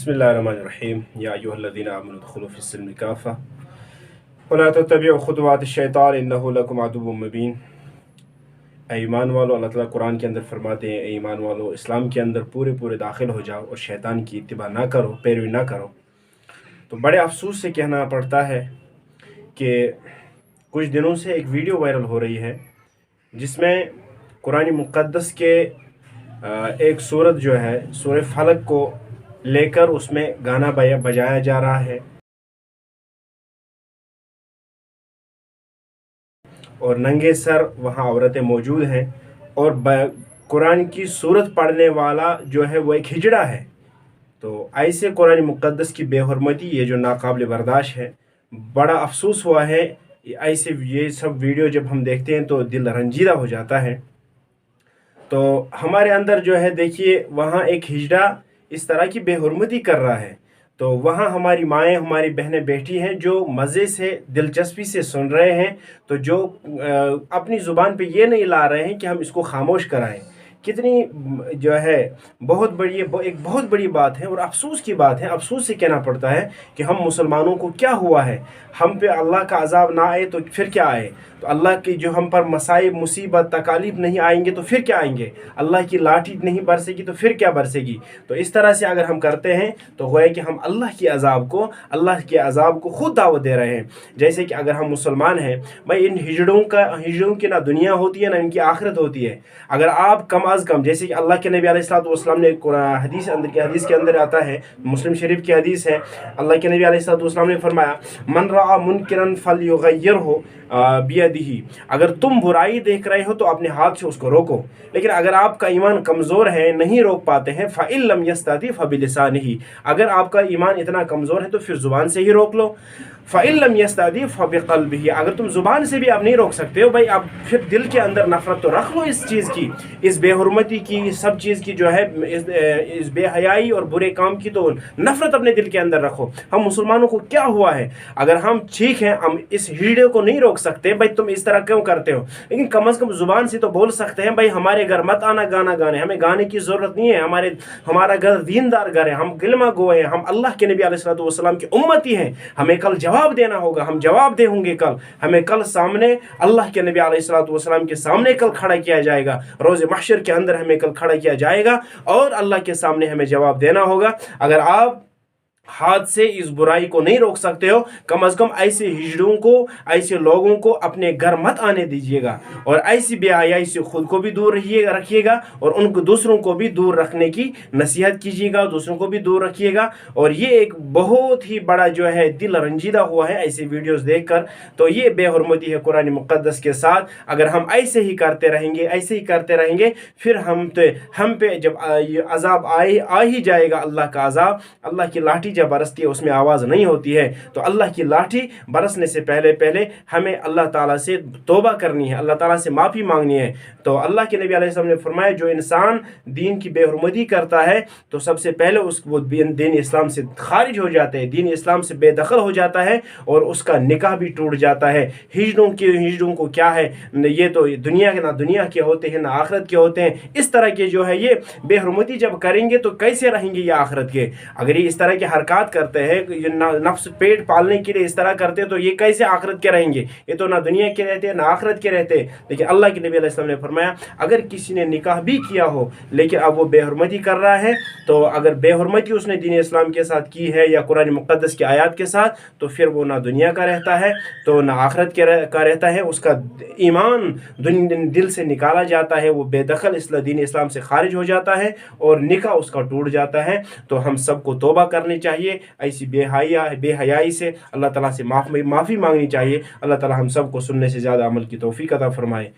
बिस्मिल्लाहिर्रहमानिर्रहीम या अय्युहल्लज़ीना आमनु उदखुलू फ़िस्सिल्मि काफ़ा वला तत्तबिउ खुतुवातिश शैतान इन्नहु लकुम अदुव्वुम मुबीन। ऐ ईमान वालो, अल्लाह ताला कुरान के अंदर फरमाते हैं, ऐ ईमान वालो, इस्लाम के अंदर पूरे दाखिल हो जाओ और शैतान की इत्तिबा ना करो, पैरवी ना करो। तो बड़े अफसोस से कहना पड़ता है कि कुछ दिनों से एक वीडियो वायरल हो रही है जिसमें कुरान मुक़द्दस के एक सूरत जो है सूरह फलक को लेकर उसमें गाना बजाया जा रहा है और नंगे सर वहाँ औरतें मौजूद हैं और कुरान की सूरत पढ़ने वाला जो है वो एक हिजड़ा है। तो ऐसे कुरान मुक़द्दस की बेहुरमती, ये जो नाकाबिल बर्दाश्त है, बड़ा अफसोस हुआ है। ऐसे ये सब वीडियो जब हम देखते हैं तो दिल रंजीदा हो जाता है। तो हमारे अंदर जो है, देखिए, वहाँ एक हिजड़ा इस तरह की बेहुरमती कर रहा है, तो वहाँ हमारी माएँ, हमारी बहनें बैठी हैं जो मज़े से, दिलचस्पी से सुन रहे हैं, तो जो अपनी ज़ुबान पे ये नहीं ला रहे हैं कि हम इसको खामोश कराएं। कितनी जो है एक बहुत बड़ी बात है और अफसोस की बात है। अफसोस से कहना पड़ता है कि हम मुसलमानों को क्या हुआ है, हम पे अल्लाह का अज़ाब ना आए तो फिर क्या आए, तो अल्लाह की जो हम पर मसाइब, मुसीबत, तकालीफ नहीं आएंगे तो फिर क्या आएंगे, अल्लाह की लाठी नहीं बरसेगी तो फिर क्या बरसेगी। तो इस तरह से अगर हम करते हैं तो गोया कि हम अल्लाह के अज़ाब को खुद दावत दे रहे हैं। जैसे कि अगर हम मुसलमान हैं, भाई, इन हिजड़ों की ना दुनिया होती है ना इनकी आखिरत होती है। अगर आप कम अज़ कम, जैसे कि अल्लाह के नबी अलैहिस्सलाम ने हदीस के अंदर आता है, मुस्लिम शरीफ की हदीस है, अल्लाह के नबी अलैहिस्सलाम ने फरमाया, मन रआ मुनकिरन फलयुग़य्यिरहु बियदिही, अगर तुम बुराई देख रहे हो तो अपने हाथ से उसको रोको। लेकिन अगर आपका ईमान कमज़ोर है, नहीं रोक पाते हैं, फ़इन लम यस्तती फ़बिलिसानिही, अगर आपका ईमान इतना कमज़ोर है तो फिर ज़ुबान से ही रोक लो। फ़इन लम यस्तती फ़बिक़ल्बिही, अगर तुम ज़ुबान से भी आप नहीं रोक सकते हो, भाई, अब फिर दिल के अंदर नफ़रत तो रख लो इस चीज़ की, इस बेहुरमती की, इस सब चीज़ की जो है, इस बेहयाई और बुरे काम की तो नफ़रत अपने दिल के अंदर रखो। हम मुसलमानों को क्या हुआ है, अगर हम ठीक हैं, हम इस हीडियो को नहीं रोक सकते, भाई तुम इस तरह क्यों करते हो, लेकिन कम अज़ कम ज़ुबान से तो बोल सकते हैं, भाई हमारे घर मत आना गाना गाने, हमें गाने की ज़रूरत नहीं है, हमारा घर दीनदार घर है, हम कलमा गो हैं, हम अल्लाह के नबी अलैहिस्सलाम की उम्मती हैं, हमें कल जवाब देना होगा, हम जवाब दे होंगे कल, हमें कल सामने अल्लाह के नबी अलैहिस्सलाम के सामने कल खड़ा किया जाएगा, रोज़ महशर के अंदर हमें कल खड़ा किया जाएगा और अल्लाह के सामने हमें जवाब देना होगा। अगर आप हाथ से इस बुराई को नहीं रोक सकते हो, कम अज़ कम ऐसे हिजड़ों को, ऐसे लोगों को अपने घर मत आने दीजिएगा और ऐसी बेहयाई से खुद को भी दूर रखिएगा और उनको, दूसरों को भी दूर रखने की नसीहत कीजिएगा, दूसरों को भी दूर रखिएगा। और ये एक बहुत ही बड़ा जो है दिल रंजीदा हुआ है ऐसे वीडियोस देखकर। तो ये बेहुरमती है कुरान मुक़द्दस के साथ। अगर हम ऐसे ही करते रहेंगे फिर हम पे जब अज़ाब आ ही जाएगा, अल्लाह का अज़ाब, अल्लाह की लाठी जब बरसती है उसमें आवाज़ नहीं होती है, तो अल्लाह की लाठी बरसने से पहले हमें अल्लाह ताला से तौबा करनी है, अल्लाह ताला से माफ़ी मांगनी है। तो अल्लाह के नबी अलैहिस्सलाम ने फरमाया, जो इंसान दीन की बेहुरमती करता है तो सबसे पहले वो दीन इस्लाम से खारिज हो जाता है, दीन इस्लाम से बेदखल हो जाता है और उसका निकाह भी टूट जाता है। हिजड़ों को क्या है, ये तो ना दुनिया के होते हैं ना आखिरत के होते हैं। इस तरह के जो है ये बेहुरमती जब करेंगे तो कैसे रहेंगे ये आखिरत के। अगर ये इस तरह के हरकत करते हैं, नफ्स पेट पालने के लिए इस तरह करते हैं, तो ये कैसे आखिरत के रहेंगे, ये तो ना दुनिया के रहते हैं ना आखिरत के रहते हैं। लेकिन अल्लाह के नबी अलैहिस्सलाम ने फरमाया, अगर किसी ने निकाह भी किया हो लेकिन अब वो बेहुरमती कर रहा है, तो अगर बेहुरमती उसने दीन इस्लाम के साथ की है या कुरान मुक़द्दस की आयत के साथ, तो फिर वो ना दुनिया का रहता है तो ना आखिरत का रहता है, उसका ईमान दिल से निकाला जाता है, वो बेदखल दीन इस्लाम से खारिज हो जाता है और निकाह उसका टूट जाता है। तो हम सबको तौबा करनी चाहिए, ऐसी बेहयाई से अल्लाह ताला से माफ़ी मांगनी चाहिए। अल्लाह ताला हम सबको सुनने से ज़्यादा अमल की तौफीक अता फरमाए।